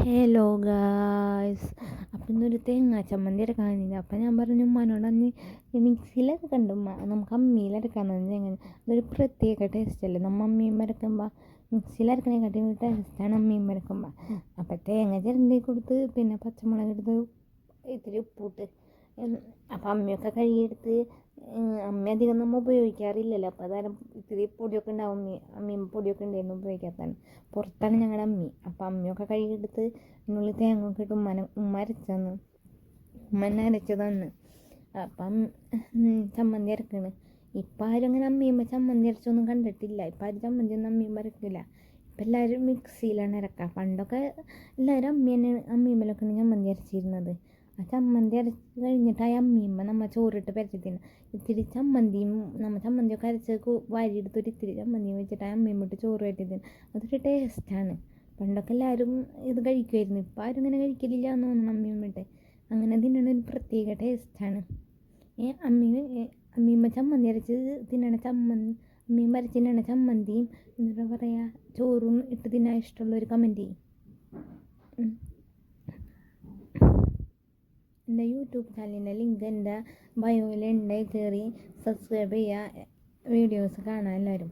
Hello guys. അപ്പം ഇന്നൊരു തേങ്ങ ചമ്മന്തി അരക്കാനില്ല. അപ്പം ഞാൻ പറഞ്ഞു ഉമ്മാനോട് അന്ന് മിക്സിയിലൊക്കെ കണ്ടു ഉമ്മ നമുക്ക് അമ്മിയിലരക്കാന്ന് തേങ്ങ. അതൊരു പ്രത്യേക ടേസ്റ്റ് അല്ലേ നമ്മൾ അമ്മിയും അരക്കുമ്പോൾ. മിക്സിയിലരക്കണേക്കാട്ടി ടേസ്റ്റാണ് അമ്മിയും അരക്കുമ്പോൾ. അപ്പം തേങ്ങ ചിരണ്ടി കൊടുത്ത് പിന്നെ പച്ചമുളക് എടുത്ത് ഇത്തിരി ഉപ്പിട്ട് അപ്പം അമ്മിയൊക്കെ കഴുകിയെടുത്ത് അമ്മി അധികം നമ്മൾ ഉപയോഗിക്കാറില്ലല്ലോ. അപ്പോൾ അതാരം ഇത്തിരി പൊടിയൊക്കെ ഉണ്ടാവും. അമ്മിയും പൊടിയൊക്കെ ഉണ്ടായിരുന്നു ഉപയോഗിക്കാത്തതാണ്. പുറത്താണ് ഞങ്ങളുടെ അമ്മി. അപ്പം അമ്മിയൊക്കെ കഴുകിയെടുത്ത് ഇതിനുള്ളിൽ തേങ്ങ ഒക്കെ ഇട്ട് ഉമ്മ അരച്ചന്ന് ഉമ്മ എന്നെ അരച്ചതന്ന്. അപ്പം ചമ്മന്തി അരക്കണ്. ഇപ്പം ആരും അങ്ങനെ അമ്മിയുമ്പോൾ ചമ്മന്തി അരച്ചൊന്നും കണ്ടിട്ടില്ല. ഇപ്പം ആരും ചമ്മന്തി ഒന്നും അമ്മിയുമ്പോൾ അരക്കില്ല. ഇപ്പം എല്ലാവരും മിക്സിയിലാണ് അരക്കുക. പണ്ടൊക്കെ എല്ലാവരും അമ്മിയുമ്മലൊക്കെയാണ് ചമ്മന്തി അരച്ചിരുന്നത്. ആ ചമ്മന്തി അരച്ച് കഴിഞ്ഞിട്ട് ആ അമ്മിയുമ്പോൾ നമ്മൾ ചോറിട്ട് പരത്തി ഇത്തിരി ചമ്മന്തിയും നമ്മൾ ചമ്മന്തിയൊക്കെ അരച്ച് വാരിയെടുത്തൊരു ഇത്തിരി ചമ്മന്തിയും വെച്ചിട്ട് ആ അമ്മിയുമ്മിട്ട് ചോറ് പറ്റി അതൊരു ടേസ്റ്റാണ്. പണ്ടൊക്കെ എല്ലാവരും ഇത് കഴിക്കുമായിരുന്നു. ഇപ്പം ആരും ഇങ്ങനെ കഴിക്കലില്ല എന്ന് തോന്നുന്നു. അമ്മിയുമ്മിട്ട് അങ്ങനെ തിന്നണ ഒരു പ്രത്യേക ടേസ്റ്റാണ്. അമ്മിയുമ്മ ചമ്മന്തി അരച്ച് തിന്നണ അമ്മിയും അരച്ച് തിന്നണ ചമ്മന്തിയും എന്താ പറയുക ചോറും ഇട്ട് തിന്നാൻ ഇഷ്ടമുള്ളൊരു കമൻറ്റ് ചെയ്യും. എൻ്റെ യൂട്യൂബ് ചാനലിൻ്റെ ലിങ്ക് എൻ്റെ ബയോയിലുണ്ട്. കയറി സബ്സ്ക്രൈബ് ചെയ്യുക. വീഡിയോസ് കാണാൻ എല്ലാവരും.